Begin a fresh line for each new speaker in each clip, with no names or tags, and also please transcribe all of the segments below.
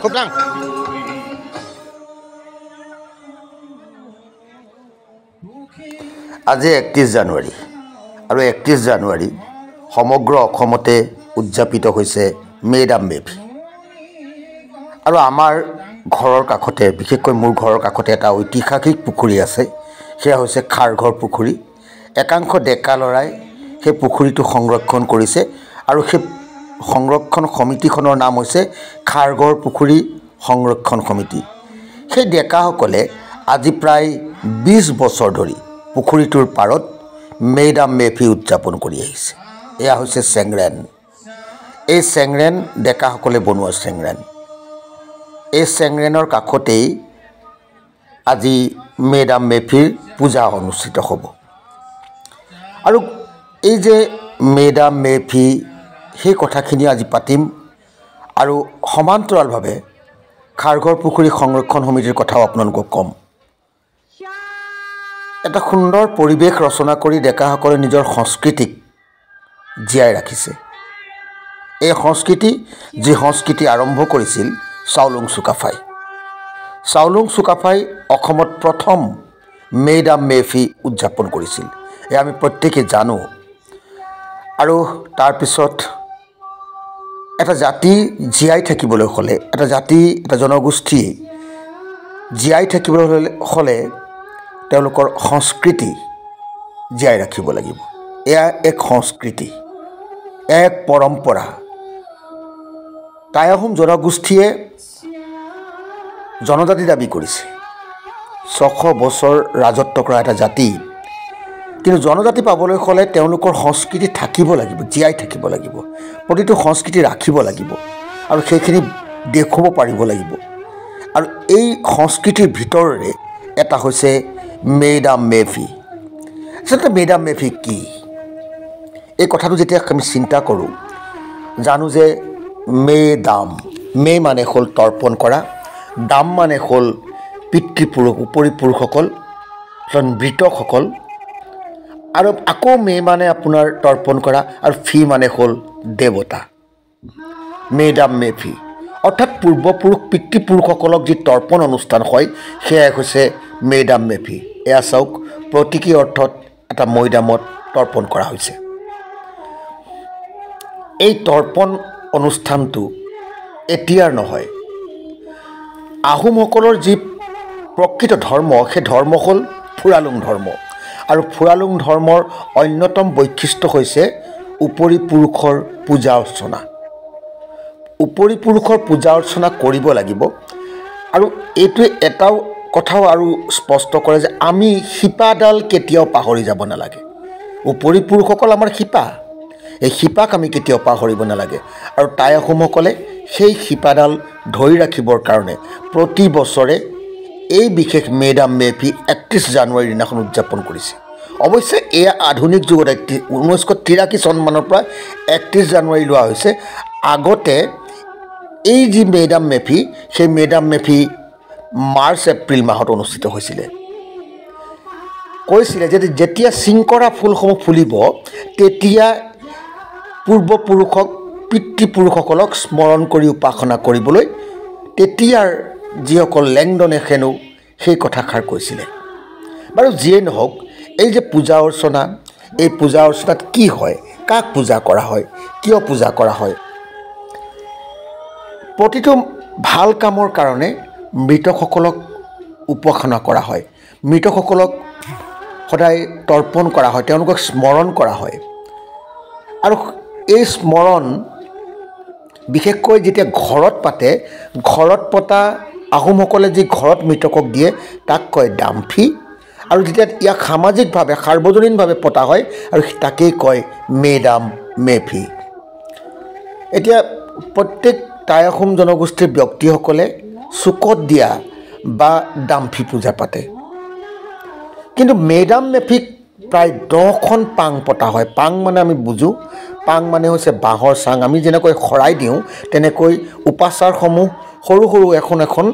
খুব ডাঙৰ আজি 31 জানুৱাৰী আৰু 31 জানুৱাৰী সমগ্ৰ অসমতে উদযাপিত হৈছে মেডাম মে ফি আৰু আমাৰ ঘৰৰ কাষতে বিশেষকৈ মোৰ ঘৰৰ কাষতে এটা ঐতিহাসিক পুখুৰী আছে সেয়া হৈছে খাৰঘৰ পুখুৰী একাংশ ডেকা লৰাই সেই পুখুৰীটো সংৰক্ষণ কৰিছে আৰু সেই সংৰক্ষণ সমিতিখনৰ নাম হৈছে খাৰঘৰ পুখুৰী সংৰক্ষণ সমিতি সেই ডেকাসকলে আজি প্ৰায় 20 বছৰ ধৰি পুখুৰীটোৰ পাৰত মেডাম মে ফি উদযাপন কৰি আহিছে এয়া হৈছে চেংৰেন এই চেংৰেন ডেকাসকলে বনোৱা চেংৰেন এই চেংৰেনৰ কাষতেই আজি মেডাম মে ফিৰ পূজা অনুষ্ঠিত হ'ব আৰু এই যে মেডাম মে ফি সেই কথাখিনি আজি পাতিম আৰু সমান্তৰালভাৱে খাৰঘৰ পুখুৰী সংৰক্ষণ সমিতিৰ কথাও আপোনালোকক ক'ম এটা সুন্দৰ পৰিৱেশ ৰচনা কৰি ডেকাসকলে নিজৰ সংস্কৃতিক জীয়াই ৰাখিছে এই সংস্কৃতি আৰম্ভ কৰিছিল চাওলুং চুকাফাই অসমত প্ৰথম মেডাম মে ফি উদযাপন কৰিছিল এয়া আমি প্ৰত্যেকে জানো আৰু তাৰ পিছত এটা জাতি জীয়াই থাকিবলৈ হ'লে এটা জনগোষ্ঠী জীয়াই থাকিবলৈ হ'লে তেওঁলোকৰ সংস্কৃতি জীয়াই ৰাখিব লাগিব এয়া এক সংস্কৃতি এক পৰম্পৰা টাই আহোম জনগোষ্ঠীয়ে জনজাতি দাবী কৰিছে 600 বছৰ ৰাজত্ব কৰা এটা জাতি কিন্তু জনজাতি পাবলৈ হ'লে তেওঁলোকৰ সংস্কৃতি থাকিব লাগিব জীয়াই থাকিব লাগিব প্ৰতিটো সংস্কৃতি ৰাখিব লাগিব আৰু সেইখিনি দেখুৱাব পাৰিব লাগিব আৰু এই সংস্কৃতিৰ ভিতৰৰে এটা হৈছে মেডাম মে ফি আচলতে মেডাম মে ফি কি এই কথাটো যেতিয়া আমি চিন্তা কৰোঁ জানো যে মে মানে হ'ল তৰ্পণ কৰা দাম মানে হ'ল পিতৃপুৰুষ উপৰিপুৰুষসকল মৃতকসকল আৰু আকৌ মে মানে আপোনাৰ তৰ্পণ কৰা আৰু ফি মানে হ'ল দেৱতা মেডাম মে ফি অৰ্থাৎ পূৰ্বপুৰুষ পিতৃপুৰুষসকলক যি তৰ্পণ অনুষ্ঠান হয় সেয়াই হৈছে মেডাম মে ফি এয়া চাওক প্ৰতীকী অৰ্থত এটা মৈদামত তৰ্পণ কৰা হৈছে এই তৰ্পণ অনুষ্ঠানটো এতিয়াৰ নহয় আহোমসকলৰ যি প্ৰকৃত ধৰ্ম সেই ধৰ্ম হ'ল ফুৰালুং ধৰ্ম আৰু ফুৰালুং ধৰ্মৰ অন্যতম বৈশিষ্ট্য হৈছে উপৰিপুৰুষৰ পূজা অৰ্চনা কৰিব লাগিব আৰু এইটোৱে এটাও কথাও আৰু স্পষ্ট কৰে যে আমি শিপাডাল কেতিয়াও পাহৰি যাব নালাগে উপৰিপুৰুষসকল আমাৰ শিপা এই শিপাক আমি কেতিয়াও পাহৰিব নালাগে আৰু টাই আহোমসকলে সেই শিপাডাল ধৰি ৰাখিবৰ কাৰণে প্ৰতি বছৰে এই বিশেষ মেডাম মে ফি 31 জানুৱাৰীৰ দিনাখন উদযাপন কৰিছে অৱশ্যে এয়া আধুনিক যুগত 1983 চনমানৰ পৰা 31 জানুৱাৰী লোৱা হৈছে আগতে এই যি মেডাম মে ফি সেই মেডাম মে ফি মাৰ্চ এপ্ৰিল মাহত অনুষ্ঠিত হৈছিলে কৈছিলে যে যেতিয়া চিংকৰা ফুলসমূহ ফুলিব তেতিয়া পূৰ্বপুৰুষক পিতৃপুৰুষসকলক স্মৰণ কৰি উপাসনা কৰিবলৈ তেতিয়াৰ যিসকল লেংডনে হেনো সেই কথাষাৰ কৈছিলে বাৰু যিয়ে নহওক এই যে পূজা অৰ্চনা এই পূজা অৰ্চনাত কি হয় কাক পূজা কৰা হয় কিয় পূজা কৰা হয় প্ৰতিটো ভাল কামৰ কাৰণে মৃতকসকলক উপাসনা কৰা হয় মৃতকসকলক সদায় তৰ্পণ কৰা হয় তেওঁলোকক স্মৰণ কৰা হয় আৰু এই স্মৰণ বিশেষকৈ যেতিয়া ঘৰত পাতে ঘৰত পতা আহোমসকলে যি ঘৰত মৃতকক দিয়ে তাক কয় দামফি আৰু যেতিয়া ইয়াক সামাজিকভাৱে সাৰ্বজনীনভাৱে পতা হয় আৰু তাকেই কয় মেডাম মে ফি এতিয়া প্ৰত্যেক টাই আহোম জনগোষ্ঠীৰ ব্যক্তিসকলে চুকত দিয়া বা দামফি পূজা পাতে কিন্তু মেডাম মে ফিক প্ৰায় 10খন পাং পতা হয় পাং মানে আমি বুজোঁ পাং মানে হৈছে বাঁহৰ চাং আমি যেনেকৈ শৰাই দিওঁ তেনেকৈ উপাচাৰসমূহ সৰু সৰু এখন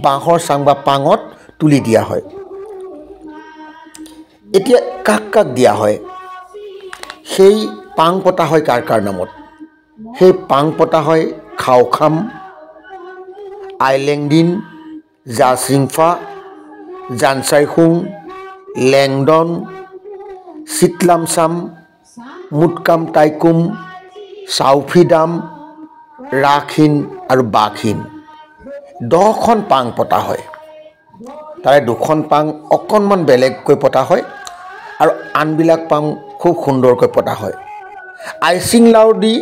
বাঁহৰ চাং বা পাঙত তুলি দিয়া হয় এতিয়া কাক কাক দিয়া হয়, সেই পাং পতা হয় কাৰ কাৰ নামত? সেই পাং পতা হয় খাওখাম, আইলেংদিন, জাচিংফা, জানচাইখুং, লেংডন, চিটলামচাম, মুটকাম টাইকুম, চাউফিদাম, ৰাখিন আৰু বাখিন। 10খন পাং পতা হয়। তাৰে 2খন পাং অকণমান বেলেগকৈ পতা হয় আৰু আনবিলাক পাং খুব সুন্দৰকৈ পতা হয়। আইচিংলাও দি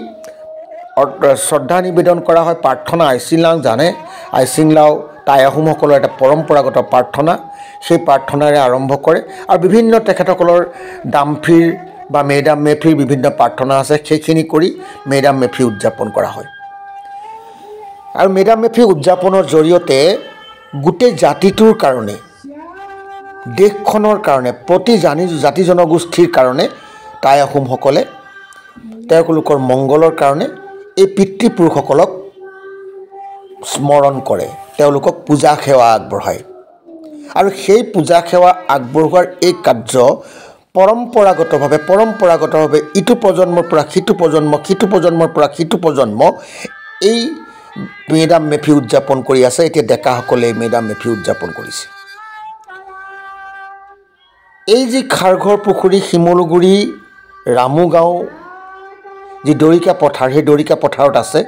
শ্ৰদ্ধা নিবেদন কৰা হয়, প্ৰাৰ্থনা। আইচিংলাও জানে, আইচিংলাও টাই আহোমসকলৰ এটা পৰম্পৰাগত প্ৰাৰ্থনা। সেই প্ৰাৰ্থনাৰে আৰম্ভ কৰে আৰু বিভিন্ন তেখেতসকলৰ দামফিৰ বা মেডাম মেফিৰ বিভিন্ন প্ৰাৰ্থনা আছে, সেইখিনি কৰি মেডাম মেফি উদযাপন কৰা হয়। আৰু মেডাম মেফি উদযাপনৰ জৰিয়তে গোটেই জাতিটোৰ কাৰণে, দেশখনৰ কাৰণে, প্ৰতি জাতি জনগোষ্ঠীৰ কাৰণে টাই আহোমসকলে তেওঁলোকৰ মংগলৰ কাৰণে এই পিতৃপুৰুষসকলক স্মৰণ কৰে, তেওঁলোকক পূজা সেৱা আগবঢ়ায়। আৰু সেই পূজা সেৱা আগবঢ়োৱাৰ এই কাৰ্য পৰম্পৰাগতভাৱে ইটো প্ৰজন্মৰ পৰা সিটো প্ৰজন্ম, সিটো প্ৰজন্মৰ পৰা সিটো প্ৰজন্ম এই মেডাম মেফি উদযাপন কৰি আছে। এতিয়া ডেকাসকলে এই মেডাম মেফি উদযাপন কৰিছে। এই যি খাৰঘৰ পুখুৰী, শিমলুগুৰি, ৰামুগাঁও যি দৰিকা পথাৰ, সেই দৰিকা পথাৰত আছে।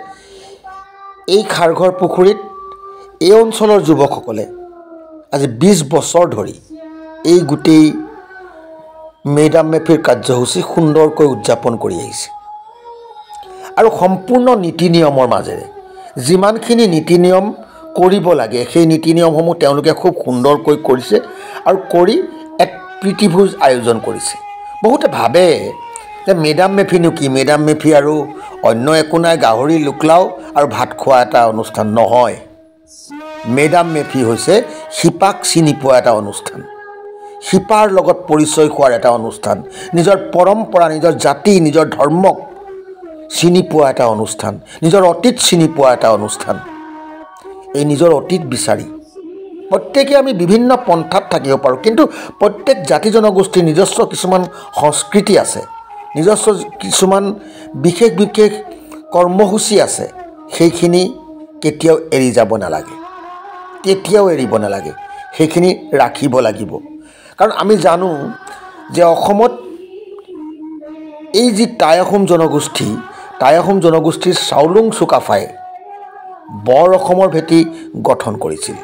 এই খাৰঘৰ পুখুৰীত এই অঞ্চলৰ যুৱকসকলে আজি 20 বছৰ ধৰি এই গোটেই মেডাম মেফিৰ কাৰ্যসূচী সুন্দৰকৈ উদযাপন কৰি আহিছে। আৰু সম্পূৰ্ণ নীতি নিয়মৰ মাজেৰে যিমানখিনি নীতি নিয়ম কৰিব লাগে, সেই নীতি নিয়মসমূহ তেওঁলোকে খুব সুন্দৰকৈ কৰিছে আৰু কৰি এক প্ৰীতিভোজ আয়োজন কৰিছে। বহুতে ভাবে যে মেডাম মেফিনো কি, মেডাম মেফি আৰু অন্য একো নাই, গাহৰি লুকলাও আৰু ভাত খোৱা এটা অনুষ্ঠান নহয়। মেডাম মেফি হৈছে শিপাক চিনি পোৱা এটা অনুষ্ঠান, শিপাৰ লগত পৰিচয় হোৱাৰ এটা অনুষ্ঠান, নিজৰ পৰম্পৰা, নিজৰ জাতি, নিজৰ ধৰ্মক চিনি পোৱা এটা অনুষ্ঠান, নিজৰ অতীত চিনি পোৱা এটা অনুষ্ঠান। এই নিজৰ অতীত বিচাৰি প্ৰত্যেকে আমি বিভিন্ন পন্থাত থাকিব পাৰোঁ, কিন্তু প্ৰত্যেক জাতি জনগোষ্ঠীৰ নিজস্ব কিছুমান সংস্কৃতি আছে, নিজস্ব কিছুমান বিশেষ বিশেষ কৰ্মসূচী আছে। সেইখিনি কেতিয়াও এৰি যাব নালাগে, কেতিয়াও এৰিব নালাগে, সেইখিনি ৰাখিব লাগিব। কাৰণ আমি জানো যে অসমত এই যি টাই আহোম জনগোষ্ঠীৰ চাওলুং চুকাফাই বৰ অসমৰ ভেটি গঠন কৰিছিল।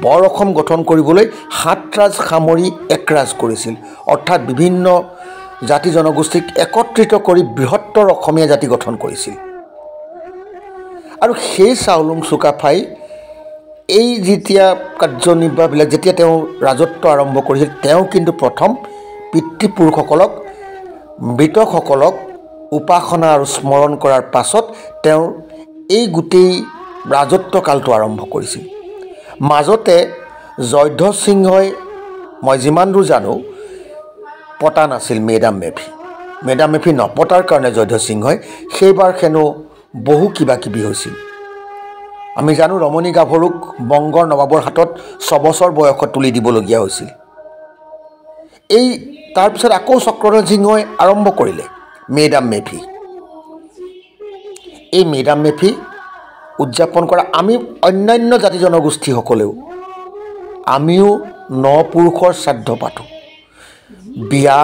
বৰ অসম গঠন কৰিবলৈ 7 ৰাজ সামৰি এক ৰাজ কৰিছিল, অৰ্থাৎ বিভিন্ন জাতি জনগোষ্ঠীক একত্ৰিত কৰি বৃহত্তৰ অসমীয়া জাতি গঠন কৰিছিল। আৰু সেই চাওলুং চুকাফাই এই যেতিয়া কাৰ্যনিৰ্বাহবিলাক, যেতিয়া তেওঁ ৰাজত্ব আৰম্ভ কৰিছিল, তেওঁ কিন্তু প্ৰথম পিতৃপুৰুষসকলক, মৃতকসকলক উপাসনা আৰু স্মৰণ কৰাৰ পাছত তেওঁ এই গোটেই ৰাজত্বকালটো আৰম্ভ কৰিছিল। মাজতে জয়ধ্বজ সিংহই, মই যিমান দূৰ জানো, পতা নাছিল মেডাম মেফি। মেডাম মেফি নপতাৰ কাৰণে জয়ধ্বজ সিংহই সেইবাৰ হেনো বহু কিবা কিবি হৈছিল। আমি জানো ৰমণী গাভৰুক বংগৰ নৱাবৰ হাতত 6 বছৰ বয়সত তুলি দিবলগীয়া হৈছিল। এই তাৰপিছত আকৌ চক্ৰধ্বজ সিংহই আৰম্ভ কৰিলে মেডাম মেফি। এই মেডাম মেফি উদযাপন কৰা আমি অন্যান্য জাতি জনগোষ্ঠীসকলেও আমিও ন পুৰুষৰ শ্ৰাদ্ধ পাতোঁ। বিয়া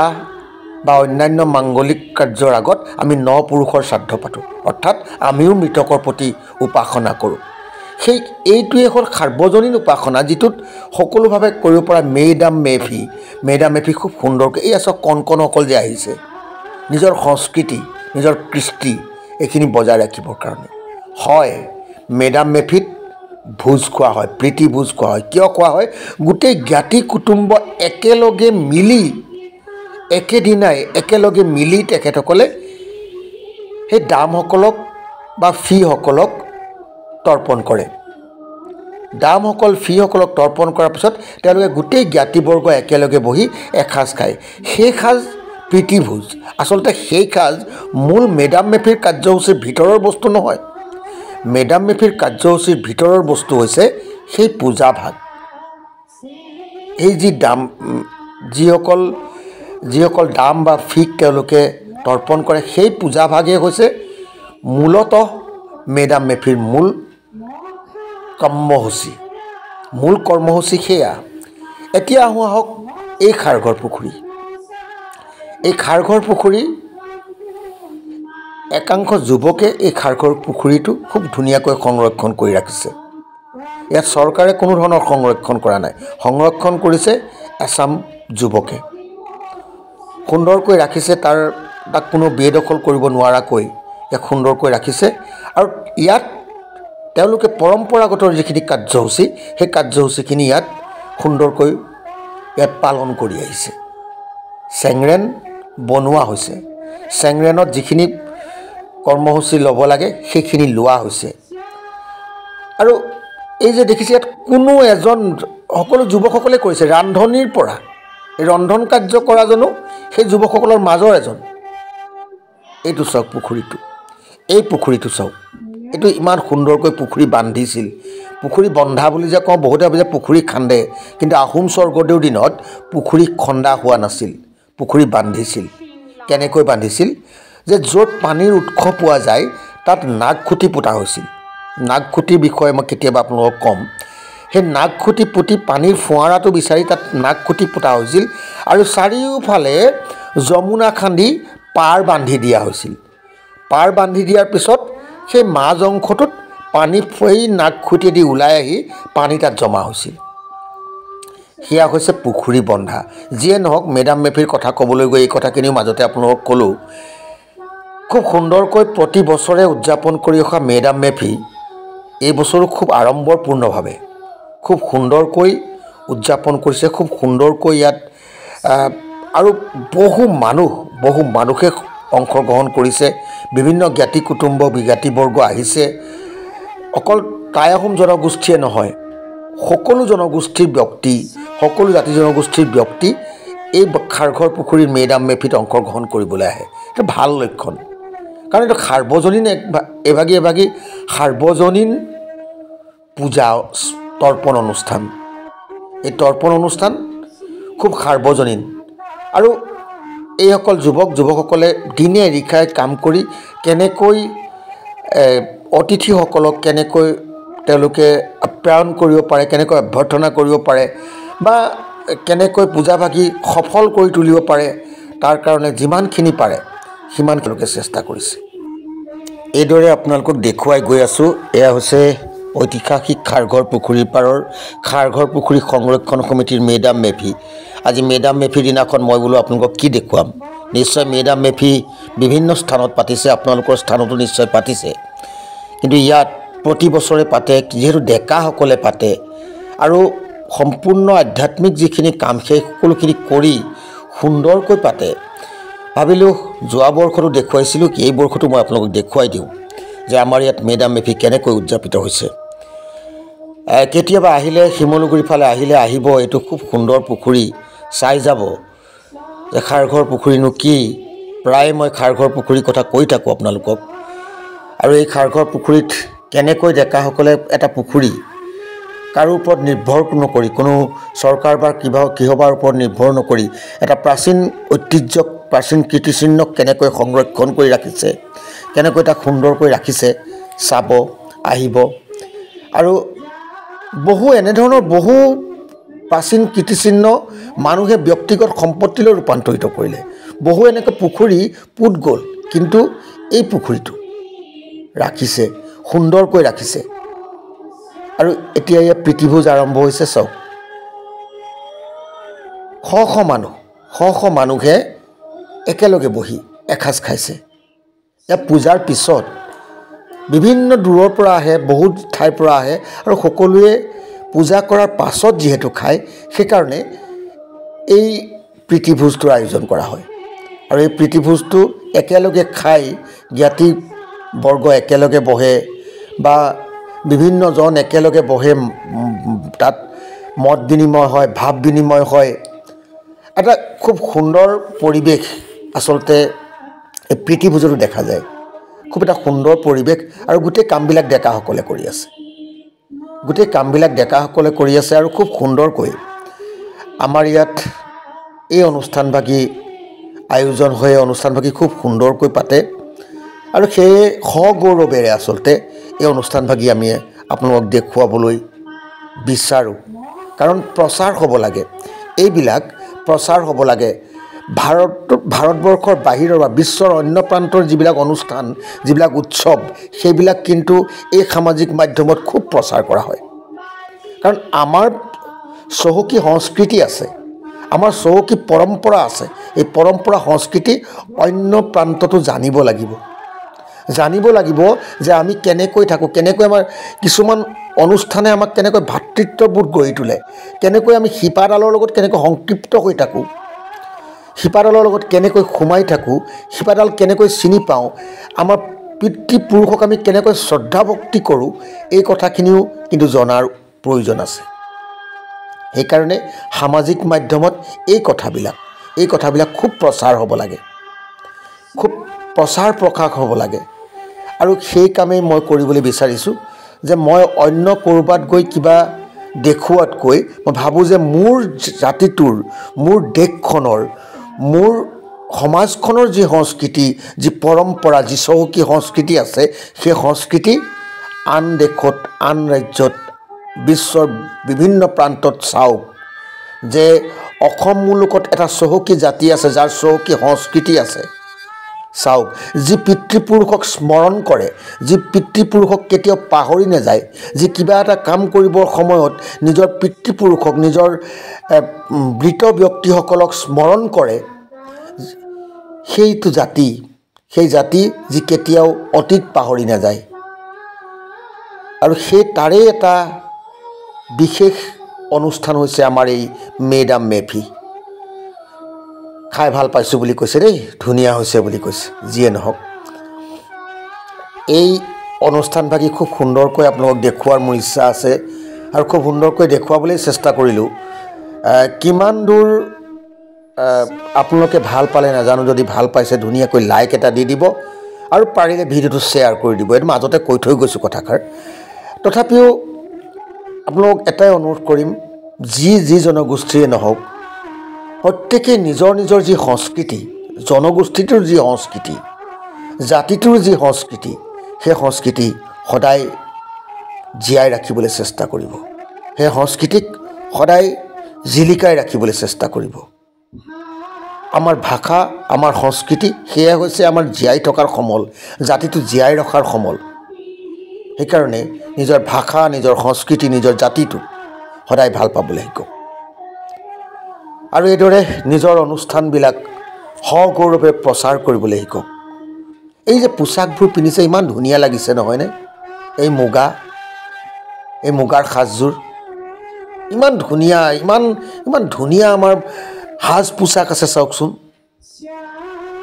বা অন্যান্য মাংগলিক কাৰ্যৰ আগত আমি ন পুৰুষৰ শ্ৰাদ্ধ পাতোঁ, অৰ্থাৎ আমিও মৃতকৰ প্ৰতি উপাসনা কৰোঁ। এইটোৱে হ'ল সাৰ্বজনীন উপাসনা, যিটোত সকলোভাৱে কৰিব পৰা মেডাম মেফি খুব সুন্দৰকৈ, এই আচক কণকণসকল যে আহিছে নিজৰ সংস্কৃতি, নিজৰ কৃষ্টি এইখিনি বজাই ৰাখিবৰ কাৰণে। হয়, মেডাম মেফিত ভোজ খোৱা হয়, প্ৰীতি ভোজ খোৱা হয়। কিয় খোৱা হয়? গোটেই জ্ঞাতি কুটুম্ব একেলগে মিলি, একেদিনাই একেলগে মিলি তেখেতসকলে সেই দামসকলক বা ফিসকলক তৰ্পণ কৰে। দামসকল ফিসকলক তৰ্পণ কৰাৰ পিছত তেওঁলোকে গোটেই জ্ঞাতিবৰ্গ একেলগে বহি এসাঁজ খায়। সেই সাঁজ প্ৰীতিভোজ। আচলতে সেই সাঁজ মূল মেডাম মেফিৰ কাৰ্যসূচীৰ ভিতৰৰ বস্তু নহয়। মেডাম মেফিৰ কাৰ্যসূচীৰ ভিতৰৰ বস্তু হৈছে সেই পূজা ভাগ। এই যি যিসকল দাম বা ফিক তেওঁলোকে তৰ্পণ কৰে, সেই পূজাভাগেই হৈছে মূলতঃ মেডাম মে ফিৰ মূল কৰ্মসূচী সেয়া। এতিয়া আহক এই খাৰঘৰ পুখুৰী। এই খাৰঘৰ পুখুৰী একাংশ যুৱকে এই খাৰঘৰ পুখুৰীটো খুব ধুনীয়াকৈ সংৰক্ষণ কৰি ৰাখিছে। ইয়াত চৰকাৰে কোনো ধৰণৰ সংৰক্ষণ কৰা নাই, সংৰক্ষণ কৰিছে এচাম যুৱকে। সুন্দৰকৈ ৰাখিছে, তাক কোনো বেদখল কৰিব নোৱাৰাকৈ ইয়াক সুন্দৰকৈ ৰাখিছে। আৰু ইয়াত তেওঁলোকে পৰম্পৰাগত যিখিনি কাৰ্যসূচী, সেই কাৰ্যসূচীখিনি ইয়াত সুন্দৰকৈ পালন কৰি আহিছে। চেংৰেন বনোৱা হৈছে, চেংৰেনত যিখিনি কৰ্মসূচী ল'ব লাগে সেইখিনি লোৱা হৈছে। আৰু এই যে দেখিছে ইয়াত কোনো এজন, সকলো যুৱকসকলে কৰিছে, ৰান্ধনিৰ পৰা এই ৰন্ধন কাৰ্য কৰাজনো সেই যুৱকসকলৰ মাজৰ এজন। এইটো চাওক পুখুৰীটো, এই পুখুৰীটো চাওক, এইটো ইমান সুন্দৰকৈ পুখুৰী বান্ধিছিল। পুখুৰী বন্ধা বুলি যে কওঁ, বহুতে ভাবে যে পুখুৰী খান্দে, কিন্তু আহোম স্বৰ্গদেউৰ দিনত পুখুৰী খন্দা হোৱা নাছিল, পুখুৰী বান্ধিছিল। কেনেকৈ বান্ধিছিল? যে য'ত পানীৰ উৎস পোৱা যায় তাত নাগখুঁটি পোতা হৈছিল। নাগখুঁটিৰ বিষয়ে মই কেতিয়াবা আপোনালোকক ক'ম। সেই নাগখুঁটি পুতি পানীৰ ফোঁৱাৰাটো বিচাৰি তাত নাগখুঁটি পোতা হৈছিল, আৰু চাৰিওফালে যমুনা খান্দি পাৰ বান্ধি দিয়া হৈছিল। পাৰ বান্ধি দিয়াৰ পিছত সেই মাজ অংশটোত পানী সেই নাগখুঁটিয়েদি ওলাই আহি পানী তাত জমা হৈছিল। সেয়া হৈছে পুখুৰী বন্ধা। যিয়ে নহওক, মেডাম মে ফিৰ কথা ক'বলৈ গৈ এই কথাখিনিও মাজতে আপোনালোকক ক'লোঁ। খুব সুন্দৰকৈ প্ৰতি বছৰে উদযাপন কৰি অহা মেডাম মে ফি এই বছৰো খুব আড়ম্বৰপূৰ্ণভাৱে খুব সুন্দৰকৈ উদযাপন কৰিছে, খুব সুন্দৰকৈ ইয়াত আৰু বহু মানুহে অংশগ্ৰহণ কৰিছে। বিভিন্ন জ্ঞাতি কুটুম্ব জ্ঞাতিবৰ্গ আহিছে। অকল টাই আহোম জনগোষ্ঠীয়ে নহয়, সকলো জনগোষ্ঠীৰ ব্যক্তি, সকলো জাতি জনগোষ্ঠীৰ ব্যক্তি এই খাৰঘৰ পুখুৰীৰ মেডাম মে ফিত অংশগ্ৰহণ কৰিবলৈ আহে। এটা ভাল লক্ষণ, কাৰণ এইটো সাৰ্বজনীন এভাগী সাৰ্বজনীন পূজা তৰ্পণ অনুষ্ঠান। এই তৰ্পণ অনুষ্ঠান খুব সাৰ্বজনীন। আৰু এইসকল যুৱকসকলে দিনে নিশাই কাম কৰি কেনেকৈ অতিথিসকলক কেনেকৈ তেওঁলোকে আপ্যায়ন কৰিব পাৰে, কেনেকৈ অভ্যৰ্থনা কৰিব পাৰে, বা কেনেকৈ পূজাভাগি সফল কৰি তুলিব পাৰে, তাৰ কাৰণে যিমানখিনি পাৰে সিমান তেওঁলোকে চেষ্টা কৰিছে। এইদৰে আপোনালোকক দেখুৱাই গৈ আছোঁ। এয়া হৈছে ঐতিহাসিক খাৰঘৰ পুখুৰীৰ পাৰৰ খাৰঘৰ পুখুৰী সংৰক্ষণ সমিতিৰ মেডাম মে ফি। আজি মেডাম মে ফিৰ দিনাখন মই বোলো আপোনালোকক কি দেখুৱাম। নিশ্চয় মেডাম মে ফি বিভিন্ন স্থানত পাতিছে, আপোনালোকৰ স্থানতো নিশ্চয় পাতিছে, কিন্তু ইয়াত প্ৰতি বছৰে পাতে। যিহেতু ডেকাসকলে পাতে আৰু সম্পূৰ্ণ আধ্যাত্মিক যিখিনি কাম সেই সকলোখিনি কৰি সুন্দৰকৈ পাতে, ভাবিলোঁ যোৱা বৰ্ষতো দেখুৱাইছিলোঁ, এই বৰ্ষতো মই আপোনালোকক দেখুৱাই দিওঁ যে আমাৰ ইয়াত মেডাম মে ফি কেনেকৈ উদযাপিত হৈছে। কেতিয়াবা আহিলে, শিমলুগুৰিৰ ফালে আহিব, এইটো খুব সুন্দৰ পুখুৰী চাই যাব যে খাৰঘৰ পুখুৰীনো কি। প্ৰায় মই খাৰঘৰ পুখুৰীৰ কথা কৈ থাকোঁ আপোনালোকক। আৰু এই খাৰঘৰ পুখুৰীত কেনেকৈ ডেকাসকলে এটা পুখুৰী কাৰো ওপৰত নিৰ্ভৰ নকৰি, কোনো চৰকাৰ বা কিহবাৰ ওপৰত নিৰ্ভৰ নকৰি এটা প্ৰাচীন ঐতিহ্যক, প্ৰাচীন কীৰ্তিচিহ্নক কেনেকৈ সংৰক্ষণ কৰি ৰাখিছে, কেনেকৈ তাক সুন্দৰকৈ ৰাখিছে, চাব আহিব। আৰু এনেধৰণৰ বহু প্ৰাচীন কীৰ্তিচিহ্ন মানুহে ব্যক্তিগত সম্পত্তিলৈ ৰূপান্তৰিত কৰিলে। বহু এনেকৈ পুখুৰী পুত গ'ল, কিন্তু এই পুখুৰীটো ৰাখিছে, সুন্দৰকৈ ৰাখিছে। আৰু এতিয়া ইয়াত প্ৰীতিভোজ আৰম্ভ হৈছে। চাওক, শ মানুহে একেলগে বহি এসাঁজ খাইছে। ইয়াত পূজাৰ পিছত বিভিন্ন দূৰৰ পৰা আহে, বহুত ঠাইৰ পৰা আহে, আৰু সকলোৱে পূজা কৰাৰ পাছত যিহেতু খায়, সেইকাৰণে এই প্ৰীতিভোজটোৰ আয়োজন কৰা হয়। আৰু এই প্ৰীতিভোজটো একেলগে খাই জ্ঞাতিবৰ্গ একেলগে বহে বা বিভিন্নজন একেলগে বহে, তাত মত বিনিময় হয়, ভাৱ বিনিময় হয়। এটা খুব সুন্দৰ পৰিৱেশ আচলতে এই প্ৰীতিভোজতো দেখা যায়। খুব এটা সুন্দৰ পৰিৱেশ, আৰু গোটেই কামবিলাক ডেকাসকলে কৰি আছে। আৰু খুব সুন্দৰকৈ আমাৰ ইয়াত এই অনুষ্ঠানভাগী আয়োজন হৈ অনুষ্ঠানভাগী খুব সুন্দৰকৈ পাতে আৰু সেই সগৌৰৱেৰে আচলতে এই অনুষ্ঠানভাগী আমি আপোনালোকক দেখুৱাবলৈ বিচাৰোঁ কাৰণ প্ৰচাৰ হ'ব লাগে এইবিলাক প্ৰচাৰ হ'ব লাগে ভাৰতবৰ্ষৰ বাহিৰৰ বা বিশ্বৰ অন্য প্ৰান্তৰ যিবিলাক অনুষ্ঠান যিবিলাক উৎসৱ সেইবিলাক কিন্তু এই সামাজিক মাধ্যমত খুব প্ৰচাৰ কৰা হয় কাৰণ আমাৰ চহকী সংস্কৃতি আছে আমাৰ চহকী পৰম্পৰা আছে এই পৰম্পৰা সংস্কৃতি অন্য প্ৰান্ততো জানিব লাগিব যে আমি কেনেকৈ থাকোঁ কেনেকৈ আমাৰ কিছুমান অনুষ্ঠানে আমাক কেনেকৈ ভাতৃত্ববোধ গঢ়ি তোলে কেনেকৈ আমি শিপাডালৰ লগত কেনেকৈ সংক্ষিপ্ত হৈ থাকোঁ শিপাডালৰ লগত কেনেকৈ সোমাই থাকোঁ শিপাডাল কেনেকৈ চিনি পাওঁ আমাৰ পিতৃপুৰুষক আমি কেনেকৈ শ্ৰদ্ধা ভক্তি কৰোঁ এই কথাখিনিও কিন্তু জনাৰ প্ৰয়োজন আছে সেইকাৰণে সামাজিক মাধ্যমত এই কথাবিলাক খুব প্ৰচাৰ হ'ব লাগে খুব প্ৰচাৰ প্ৰকাশ হ'ব লাগে আৰু সেই কামেই মই কৰিবলৈ বিচাৰিছোঁ যে মই অন্য ক'ৰবাত গৈ কিবা দেখুৱাতকৈ মই ভাবোঁ যে মোৰ জাতিটোৰ মোৰ দেশখনৰ মোৰ সমাজখনৰ যি সংস্কৃতি যি পৰম্পৰা যি চহকী সংস্কৃতি আছে সেই সংস্কৃতি আন দেশত আন ৰাজ্যত বিশ্বৰ বিভিন্ন প্ৰান্তত চাওক যে অসম মূলকত এটা চহকী জাতি আছে যাৰ চহকী সংস্কৃতি আছে চাওক যি পিতৃপুৰুষক স্মৰণ কৰে যি পিতৃপুৰুষক কেতিয়াও পাহৰি নাযায় যি কিবা এটা কাম কৰিবৰ সময়ত নিজৰ পিতৃপুৰুষক নিজৰ মৃত ব্যক্তিসকলক স্মৰণ কৰে সেইটো জাতি সেই জাতি যি কেতিয়াও অতীত পাহৰি নাযায় আৰু সেই তাৰে এটা বিশেষ অনুষ্ঠান হৈছে আমাৰ এই মেডাম মেফি খাই ভাল পাইছোঁ বুলি কৈছে দেই ধুনীয়া হৈছে বুলি কৈছে যিয়ে নহওক এই অনুষ্ঠানভাগী খুব সুন্দৰকৈ আপোনালোকক দেখুৱাৰ মোৰ ইচ্ছা আছে আৰু খুব সুন্দৰকৈ দেখুৱাবলৈ চেষ্টা কৰিলোঁ কিমান দূৰ আপোনালোকে ভাল পালে নাজানো যদি ভাল পাইছে ধুনীয়াকৈ লাইক এটা দি দিব আৰু পাৰিলে ভিডিঅ'টো শ্বেয়াৰ কৰি দিব এইটো মাজতে কৈ থৈ গৈছোঁ কথাষাৰ তথাপিও আপোনালোক এটাই অনুৰোধ কৰিম যি জনগোষ্ঠীয়ে নহওক প্ৰত্যেকেই নিজৰ যি সংস্কৃতি জনগোষ্ঠীটোৰ যি সংস্কৃতি জাতিটোৰ যি সংস্কৃতি সেই সংস্কৃতি সদায় জীয়াই ৰাখিবলৈ চেষ্টা কৰিব সেই সংস্কৃতিক সদায় জিলিকাই ৰাখিবলৈ চেষ্টা কৰিব আমাৰ ভাষা আমাৰ সংস্কৃতি সেয়া হৈছে আমাৰ জীয়াই থকাৰ সমল জাতিটো জীয়াই ৰখাৰ সমল সেইকাৰণে নিজৰ ভাষা নিজৰ সংস্কৃতি নিজৰ জাতিটো সদায় ভাল পাবলৈ শিকক আৰু এইদৰে নিজৰ অনুষ্ঠানবিলাক সগৌৰৱে প্ৰচাৰ কৰিবলৈ শিকক এই যে পোচাকবোৰ পিন্ধিছে ইমান ধুনীয়া লাগিছে নহয়নে এই মুগাৰ সাজযোৰ ইমান ধুনীয়া ইমান ধুনীয়া আমাৰ সাজ পোচাক আছে চাওকচোন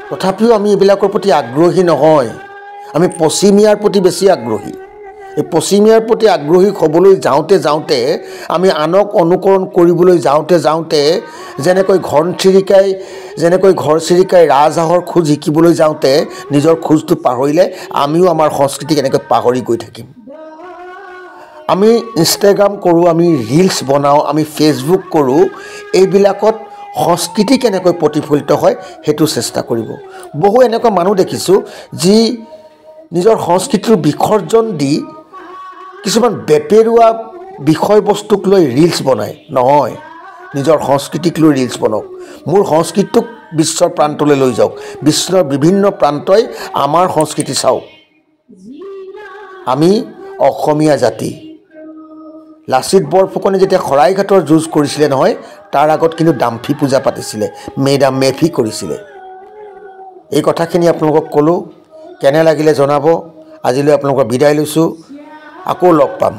তথাপিও আমি এইবিলাকৰ প্ৰতি আগ্ৰহী নহয় আমি পশ্চিমীয়াৰ প্ৰতি বেছি আগ্ৰহী এই পশ্চিমীয়াৰ প্ৰতি আগ্ৰহী হ'বলৈ যাওঁতে আমি আনক অনুকৰণ কৰিবলৈ যাওঁতে যেনেকৈ ঘৰচিৰিকাই ৰাজহাঁহৰ খোজ শিকিবলৈ যাওঁতে নিজৰ খোজটো পাহৰিলে আমিও আমাৰ সংস্কৃতি কেনেকৈ পাহৰি গৈ থাকিম আমি ইনষ্টাগ্ৰাম কৰোঁ আমি ৰিলছ বনাওঁ আমি ফেচবুক কৰোঁ এইবিলাকত সংস্কৃতি কেনেকৈ প্ৰতিফলিত হয় সেইটো চেষ্টা কৰিব বহু এনেকুৱা মানুহ দেখিছোঁ যি নিজৰ সংস্কৃতিৰ বিসৰ্জন দি কিছুমান বেপেৰুৱা বিষয়বস্তুক লৈ ৰিলছ বনায় নহয় নিজৰ সংস্কৃতিক লৈ ৰিলছ বনাওক মোৰ সংস্কৃতিটোক বিশ্বৰ প্ৰান্তলৈ লৈ যাওক বিশ্বৰ বিভিন্ন প্ৰান্তই আমাৰ সংস্কৃতি চাওক আমি অসমীয়া জাতি লাচিত বৰফুকনে যেতিয়া শৰাইঘাটৰ যুঁজ কৰিছিলে নহয় তাৰ আগত কিন্তু ডাম্ফি পূজা পাতিছিলে মেডাম মেফি কৰিছিলে এই কথাখিনি আপোনালোকক ক'লোঁ কেনে লাগিলে জনাব আজিলৈ আপোনালোকৰ বিদায় লৈছোঁ আকৌ লগ পাম